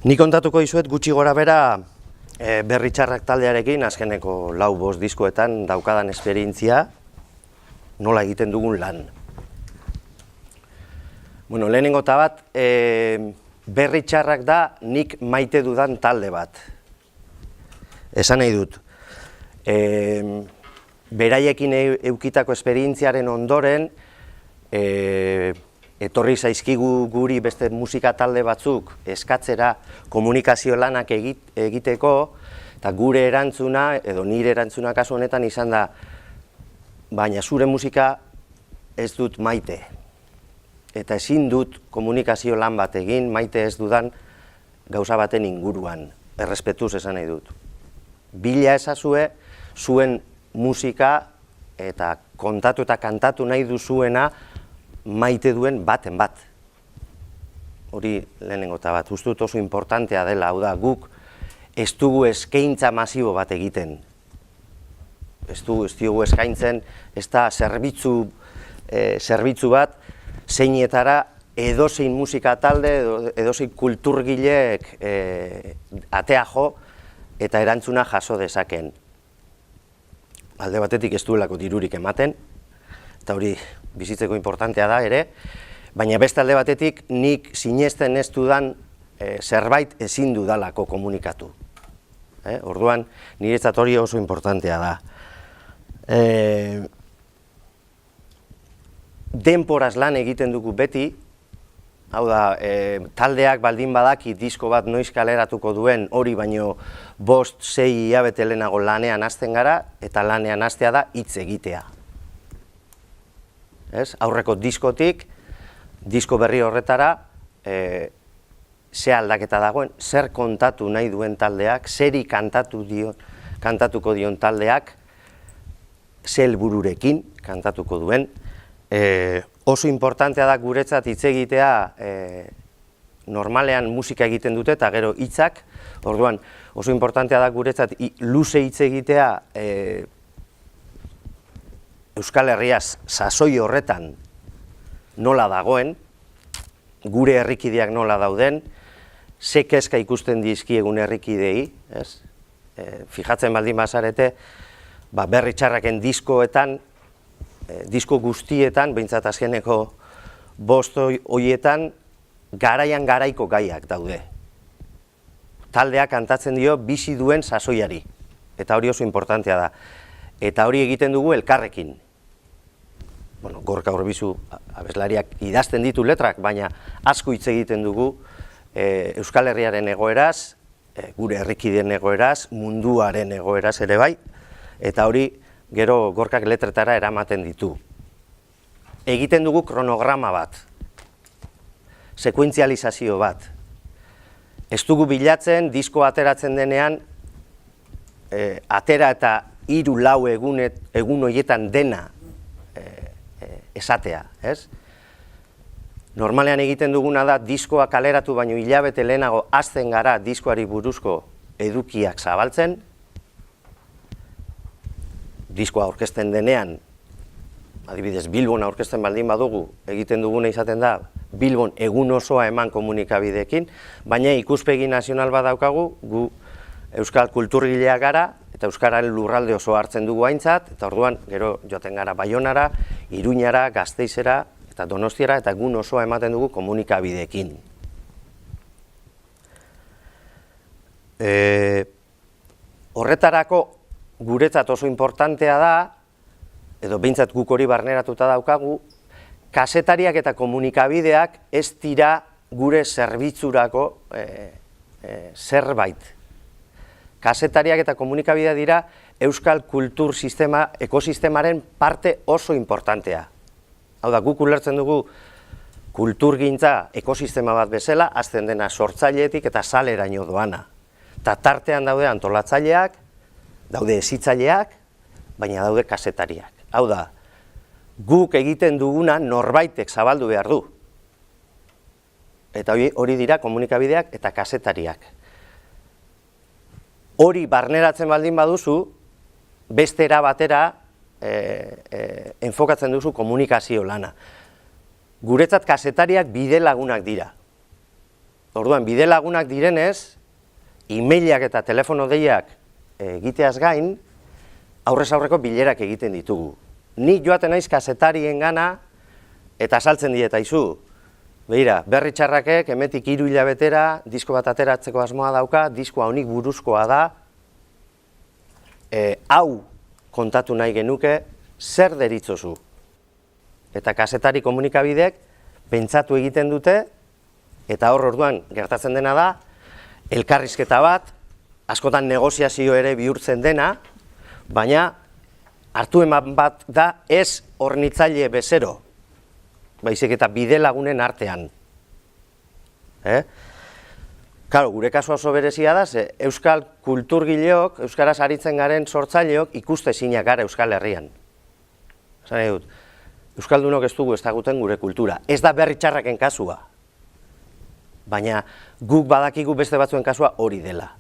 Ni kontatuko dizuet gutxi gora bera Berri Txarrak taldearekin azkeneko 4-5 diskoetan daukadan esperientzia nola egiten dugun lan. Bueno, lehenengo eta bat, Berri Txarrak da nik maite dudan talde bat. Esan nahi dut, beraiekin eukitako esperientziaren ondoren, etorri zaizkigu guri beste musika talde batzuk eskatzera komunikazio lanak egiteko, eta gure erantzuna, edo nire erantzuna kasu honetan izan da, baina zure musika ez dut maite. Eta ezin dut komunikazio lan bat egin, maite ez dudan gauza baten inguruan, errespetuz esan nahi dut. Bila ezazue zuen musika eta kontatu eta kantatu nahi duzuena maite duen baten bat. Hori lehenengo eta bat, uste dut oso importantea dela, hau da, guk ez dugu eskaintza masibo bat egiten. Ez dugu eskaintzen, ez da zerbitzu bat, zeinetara edozein musika talde, edozein kulturgileek atea jo eta erantzuna jaso dezaken. Alde batetik ez duelako dirurik ematen, eta hori bizitzeko importantea da ere, baina beste alde batetik nik sinesten ez dudan zerbait ezin dudalako komunikatu. Orduan, niretzat hori oso importantea da. Denporaz lan egiten dugu beti, hau da, taldeak baldin badaki disko bat noiz kaleratuko duen hori baino 5-6 hilabete lehenago lanean hasten gara, eta lanean hastea da hitz egitea. Aurreko diskotik, disko berri horretara, ze aldaketa dagoen, zer kontatu nahi duen taldeak, zeri kantatuko dion taldeak, ze helbururekin kantatuko duen. Oso importantea da guretzat hitz egitea, normalean musika egiten dute eta gero hitzak, orduan oso importantea da guretzat luze hitz egitea, Euskal Herriaz sasoi horretan nola dagoen, gure herrikideak nola dauden, ze kezka ikusten dizkiegun herrikidei, fijatzen baldin bazarete, Berri Txarraken diskoetan, disko guztietan, behintzat azkeneko 5 horietan, garaian garaiko gaiak daude. Taldeak kantatzen dio bizi duen sasoiari, eta hori oso importantea da. Eta hori egiten dugu elkarrekin. Gorka Urbizu abeslariak idazten ditu letrak, baina asko hitz egiten dugu Euskal Herriaren egoeraz, gure herrikideen egoeraz, munduaren egoeraz ere bai, eta hori gero Gorkak letretara eramaten ditu. Egiten dugu kronograma bat, sekuentzializazio bat. Ez dugu bilatzen, disko ateratzen denean, atera eta 3-4 egun horietan dena esatea, ez? Normalean egiten duguna da diskoa kaleratu baino hilabete lehenago hasten gara diskoari buruzko edukiak zabaltzen, diskoa aurkezten denean, adibidez Bilbon aurkezten baldin badugu, egiten duguna izaten da Bilbon egun osoa eman komunikabideekin, baina ikuspegi nazional bat daukagu, gu euskal kulturgileak gara, eta euskararen lurralde oso hartzen dugu aintzat, eta orduan gero joaten gara Baionara, Iruñara, Gasteizera, eta Donostiara, eta egun osoa ematen dugu komunikabideekin. Horretarako guretzat oso importantea da, edo behintzat guk hori barneratuta daukagu, kazetariak eta komunikabideak ez dira gure zerbitzurako zerbait. Kazetariak eta komunikabidea dira euskal kultur sistema, ekosistemaren parte oso importantea. Hau da, guk ulertzen dugu kulturgintza ekosistema bat bezala, hasten dena sortzaileetik eta saleraino doana. Eta tartean daude antolatzaileak, daude hezitzaileak, baina daude kazetariak. Hau da, guk egiten duguna norbaitek zabaldu behar du. Eta hori dira komunikabideak eta kazetariak. Hori barneratzen baldin baduzu, beste era batera enfokatzen duzu komunikazio lana. Guretzat kazetariak bide lagunak dira. Orduan, bide lagunak direnez, e-mailak eta telefono deiak egiteaz gain, aurrez aurreko bilerak egiten ditugu. Ni joaten naiz kazetarien gana, eta saltzen dieta izu. Begira, Berri Txarrakek, hemetik 3 hilabetera, disko bat ateratzeko asmoa dauka, diskoa honik buruzkoa da, hau kontatu nahi genuke, zer deritzozu. Eta kazetari komunikabideek pentsatu egiten dute, eta hor orduan gertatzen dena da, elkarrizketa bat, askotan negoziazio ere bihurtzen dena, baina hartu eman bat da ez hornitzaile bezero, baizik eta bide lagunen artean. Claro, gure kasua oso berezia da, ze euskal kulturgileok, euskaraz aritzen garen sortzaileok ikustezinak gara Euskal Herrian. Esan nahi dut, euskaldunok ez dugu ezaguten gure kultura. Ez da Berri Txarraken kasua, baina guk badakigu beste batzuen kasua hori dela.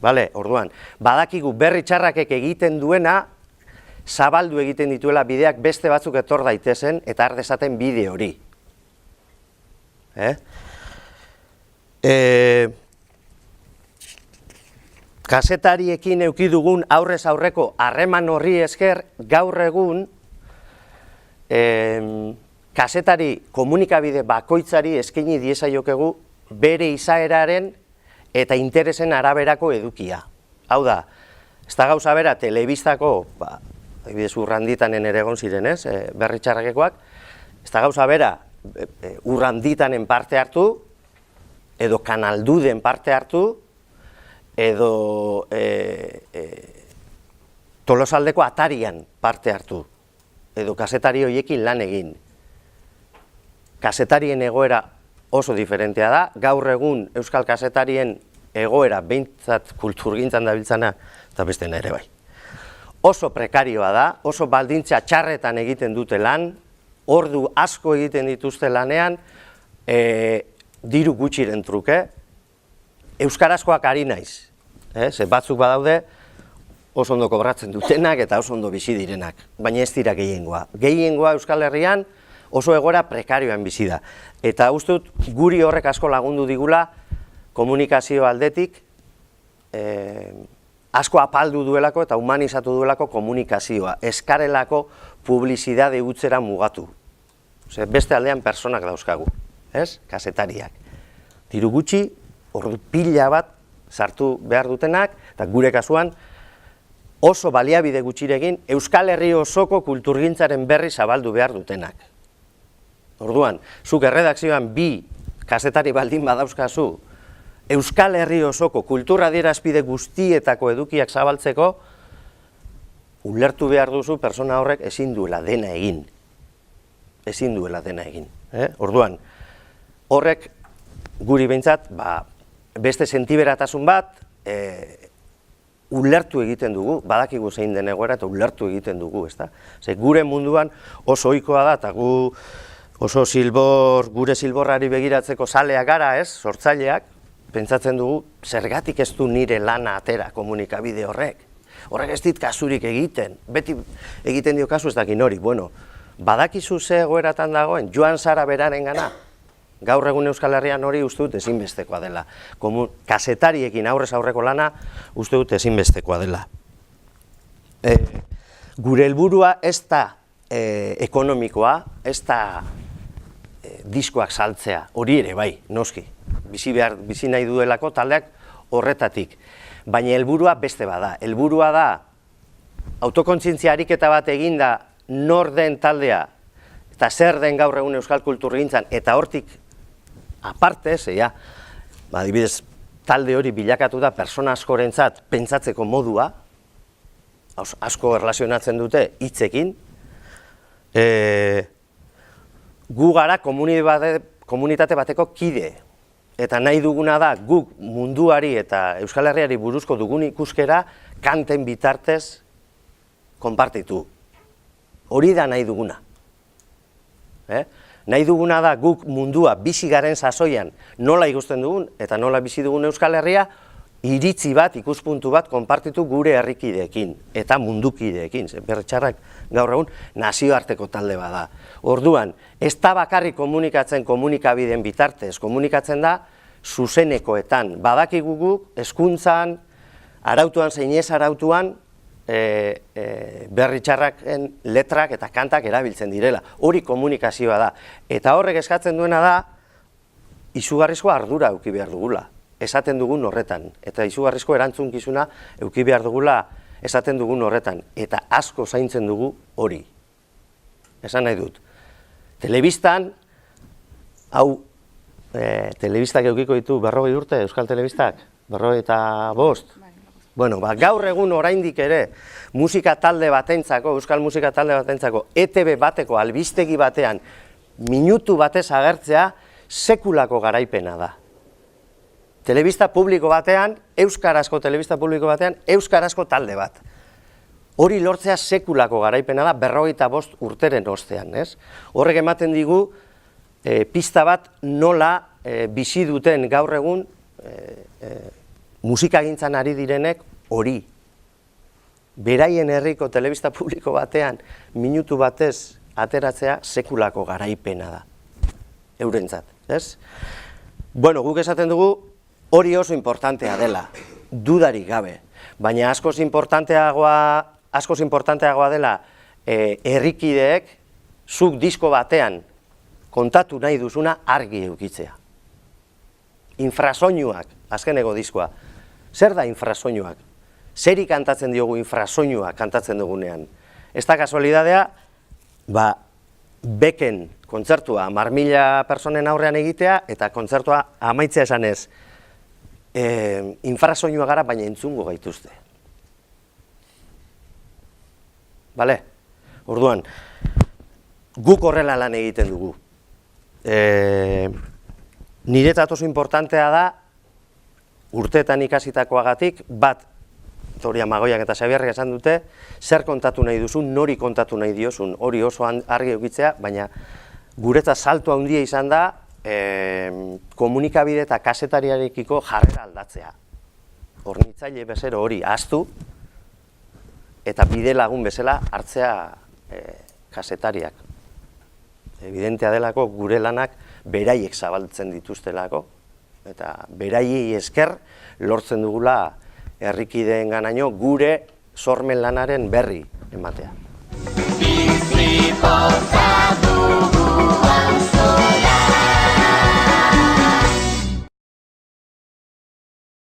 Bale, orduan, badakigu Berri Txarrakek egiten duena, zabaldu egiten dituela bideak beste batzuk etor daitezen eta har dezaten bide hori. Kazetariekin eduki dugun aurrez aurreko harreman horri esker, gaur egun kazetari komunikabide bakoitzari eskaini diezaiokegu bere izaeraren eta interesen araberako edukia. Hau da, ez da gauza bera telebistako, adibidez Urranditanen ere egon ziren, Berri Txarrakekoak, ez da gauza bera Urranditanen parte hartu, edo Kanalduden parte hartu, edo Tolosaldeko Atarian parte hartu, edo kazetari horiekin lan egin. Kazetarien egoera oso diferentea da, gaur egun euskal kazetarien egoera behintzat kulturgintzan dabiltzana, eta beste ere bai. Oso prekarioa da, oso baldintza txarretan egiten dute lan, ordu asko egiten dituzte lanean, diru gutxiren truke, euskarazkoak ari naiz, ze batzuk badaude oso ondo kobratzen dutenak eta oso ondo bizi direnak, baina ez dira gehiengoa. Gehiengoa Euskal Herrian oso egoera prekarioan bizi da. Eta uste dut guri horrek asko lagundu digula komunikazio aldetik, asko apaldu duelako eta humanizatu duelako komunikazioa, eskarelako publizidade utzera mugatu. Beste aldean personak dauzkagu, kazetariak. Diru gutxi, ordu pila bat sartu behar dutenak, eta gure kasuan oso baliabide gutxirekin Euskal Herri osoko kulturgintzaren berri zabaldu behar dutenak. Orduan, zuk erredakzioan 2 kazetari baldin badauzkazu, Euskal Herri osoko kultura adierazpide guztietako edukiak zabaltzeko, ulertu behar duzu persona horrek ezin duela dena egin. Ezin duela dena egin. Orduan, horrek guri behintzat, beste sentiberatasun bat, ulertu egiten dugu, badakigu zein den egoera eta ulertu egiten dugu, ezta? Gure munduan oso ohikoa da, eta gu oso gure zilborrari begiratzeko zaleak gara, sortzaileak, pentsatzen dugu, zergatik ez du nire lana atera komunikabide horrek. Horrek ez dit kasurik egiten, beti egiten dio kasu ez dakin hori. Bueno, badakizu ze egoeratan dagoen, joan zara beraren gana. Gaur egun Euskal Herrian hori uste dut ezinbestekoa dela. Kazetariekin aurrez aurreko lana uste dut ezinbestekoa dela. Gure helburua ez da ekonomikoa, ez da diskoak saltzea, hori ere bai, noski. Bizi nahi duelako taldeak horretatik. Baina helburua beste bada. Helburua da autokontzientzia ariketa bat eginda nor den taldea eta zer den gaur egun euskal kulturgintzan eta hortik aparte, adibidez, talde hori bilakatu da persona askorentzat pentsatzeko modua, asko erlazionatzen dute hitzekin, gu gara komunitate bateko kide, eta nahi duguna da guk munduari eta Euskal Herriari buruzko dugun ikuskera kanten bitartez konpartitu. Hori da nahi duguna. Nahi duguna da guk mundua bizi garen sasoian nola ikusten dugun eta nola bizi dugun Euskal Herria iritzi bat, ikuspuntu bat konpartitu gure herrikideekin eta mundukideekin. Berri Txarrak gaur egun nazioarteko talde bada. Orduan, ez da bakarrik komunikatzen komunikabideen bitartez, komunikatzen da zuzenekoetan. Badakigu guk hezkuntzan, arautuan zein ez arautuan, berri txarraken letrak eta kantak erabiltzen direla. Hori komunikazioa da. Eta horrek eskatzen duena da, izugarrizko ardura eduki behar dugula, esaten dugun horretan. Eta izugarrizko erantzunkizuna eduki behar dugula esaten dugun horretan. Eta asko zaintzen dugu hori. Esan nahi dut. Telebistan, hau, telebistak edukiko ditu 40 urte, Euskal Telebistak, 45. Bueno, gaur egun oraindik ere musika talde batentzako, euskal musika talde batentzako, ETB bateko albistegi batean minutu batez agertzea sekulako garaipena da. Telebista publiko batean, euskarazko telebista publiko batean, euskarazko talde bat. Hori lortzea sekulako garaipena da 45 urteren ostean, ez? Horrek ematen digu pista bat nola bizi duten gaur egun musikagintzan ari direnek hori. Beraien herriko telebista publiko batean minutu batez ateratzea sekulako garaipena da. Eurentzat, ez? Bueno, guk esaten dugu hori oso importantea dela, dudarik gabe. Baina askoz importanteagoa dela herrikideek zuk disko batean kontatu nahi duzuna argi edukitzea. Infrasoinuak, azkeneko diskoa. Zer da infrasoinuak? Zeri kantatzen diogu infrasoinuak kantatzen dugunean? Ez da kasualidadea, beken kontzertua 10.000 personen aurrean egitea eta kontzertua amaitzea esanez infrasoinua gara baina entzungo gaituzte. Bale? Orduan, guk horrela lan egiten dugu. Niretzat oso importantea da urteetan ikasitakoagatik bat, Toria Magoiak eta Xabierrek esan dute, zer kontatu nahi duzun, nori kontatu nahi diozun, hori oso argi edukitzea, baina guretzat salto handia izan da komunikabide eta kazetariarekiko jarrera aldatzea. Hornitzaile bezero hori ahaztu eta bide lagun bezala hartzea kazetariak. Evidentea delako gure lanak beraiek zabaltzen dituztelako eta beraiei esker lortzen dugula herrikideenganako gure sormen lanaren berri ematea.